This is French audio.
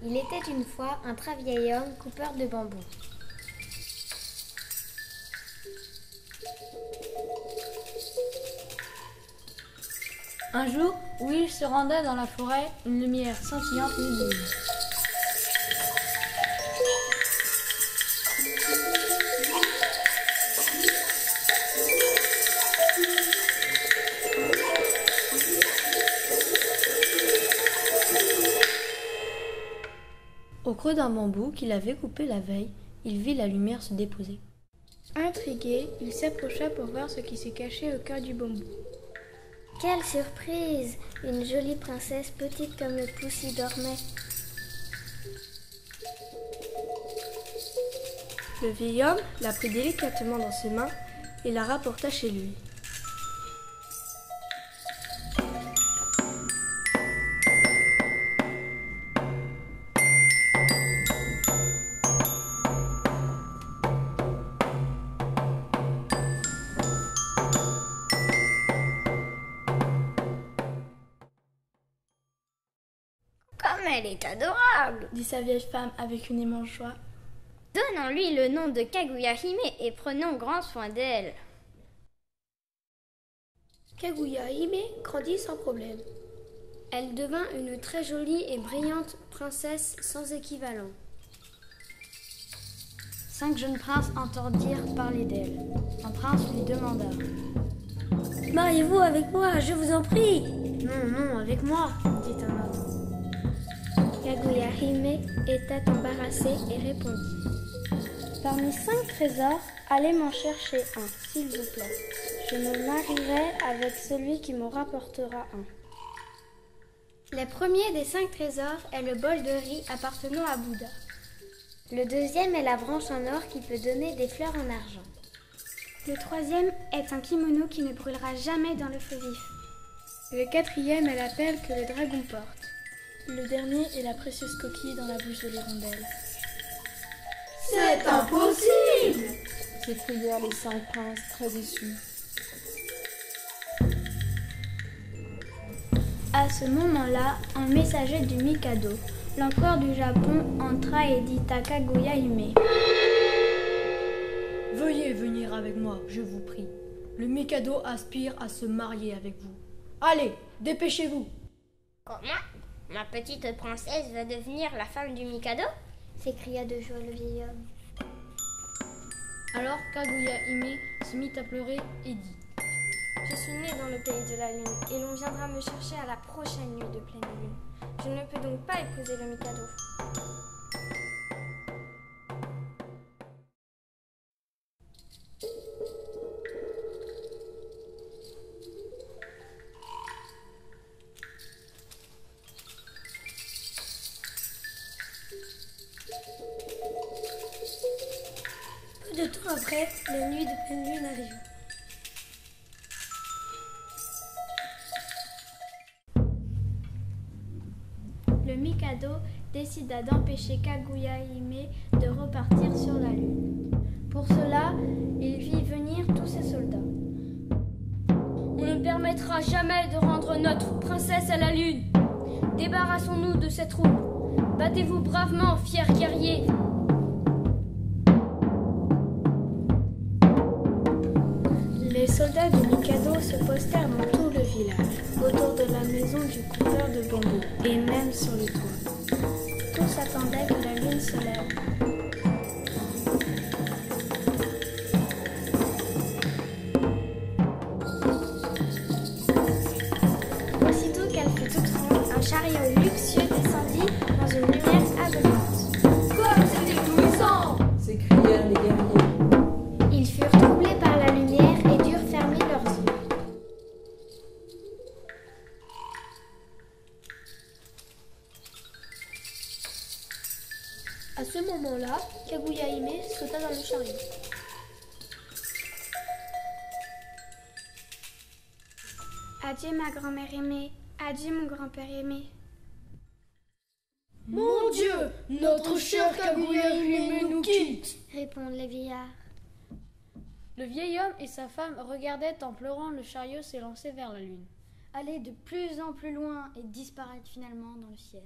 Il était une fois un très vieil homme coupeur de bambou. Un jour, où il se rendait dans la forêt, une lumière scintillante l'illumine. Au creux d'un bambou qu'il avait coupé la veille, il vit la lumière se déposer. Intrigué, il s'approcha pour voir ce qui se cachait au cœur du bambou. Quelle surprise! Une jolie princesse, petite comme le pouce, y dormait. Le vieil homme la prit délicatement dans ses mains et la rapporta chez lui. Comme elle est adorable! Dit sa vieille femme avec une immense joie. Donnons-lui le nom de Kaguya Hime et prenons grand soin d'elle. Kaguya Hime grandit sans problème. Elle devint une très jolie et brillante princesse sans équivalent. 5 jeunes princes entendirent parler d'elle. Un prince lui demanda. « Mariez-vous avec moi, je vous en prie !»« Non, non, avec moi !» dit un autre. Kaguya Hime était embarrassée et répondit. Parmi 5 trésors, allez m'en chercher un, s'il vous plaît. Je me marierai avec celui qui me rapportera un. Le premier des 5 trésors est le bol de riz appartenant à Bouddha. Le deuxième est la branche en or qui peut donner des fleurs en argent. Le troisième est un kimono qui ne brûlera jamais dans le feu vif. Le quatrième est la perle que le dragon porte. Le dernier est la précieuse coquille dans la bouche de l'hirondelle. « C'est impossible !» s'écrièrent les 5 princes très déçus. À ce moment-là, un messager du Mikado, l'empereur du Japon, entra et dit à Kaguya Hime. « Veuillez venir avec moi, je vous prie. Le Mikado aspire à se marier avec vous. Allez, dépêchez-vous !»« Comment ? Ma petite princesse va devenir la femme du Mikado ?» s'écria de joie le vieil homme. Alors Kaguya Hime se mit à pleurer et dit. Je suis née dans le pays de la lune et l'on viendra me chercher à la prochaine nuit de pleine lune. Je ne peux donc pas épouser le Mikado. Peu de temps après, la nuit de pleine lune arriva. Le Mikado décida d'empêcher Kaguya Hime de repartir sur la lune. Pour cela, il fit venir tous ses soldats. On ne permettra jamais de rendre notre princesse à la lune. Débarrassons-nous de cette troupe. Battez-vous bravement, fiers guerriers. Les soldats du Mikado se postèrent dans tout le village, autour de la maison du coupeur de bambou, et même sur le toit. Tous attendaient que la lune se lève. Aussitôt qu'elle fut toute ronde, un chariot luxueux descendit dans une lumière aveuglante. Comme c'est éblouissant !» s'écrièrent les guerriers. Ils furent troublés par la lumière et durent fermer leurs yeux. À ce moment-là, Kaguya Hime sauta dans le chariot. Adieu ma grand-mère aimée, adieu mon grand-père aimé. Mon Dieu, notre cher Kaguya Hime nous quitte !» Répondent les vieillards. Le vieil homme et sa femme regardaient en pleurant le chariot s'élancer vers la lune, aller de plus en plus loin et disparaître finalement dans le ciel.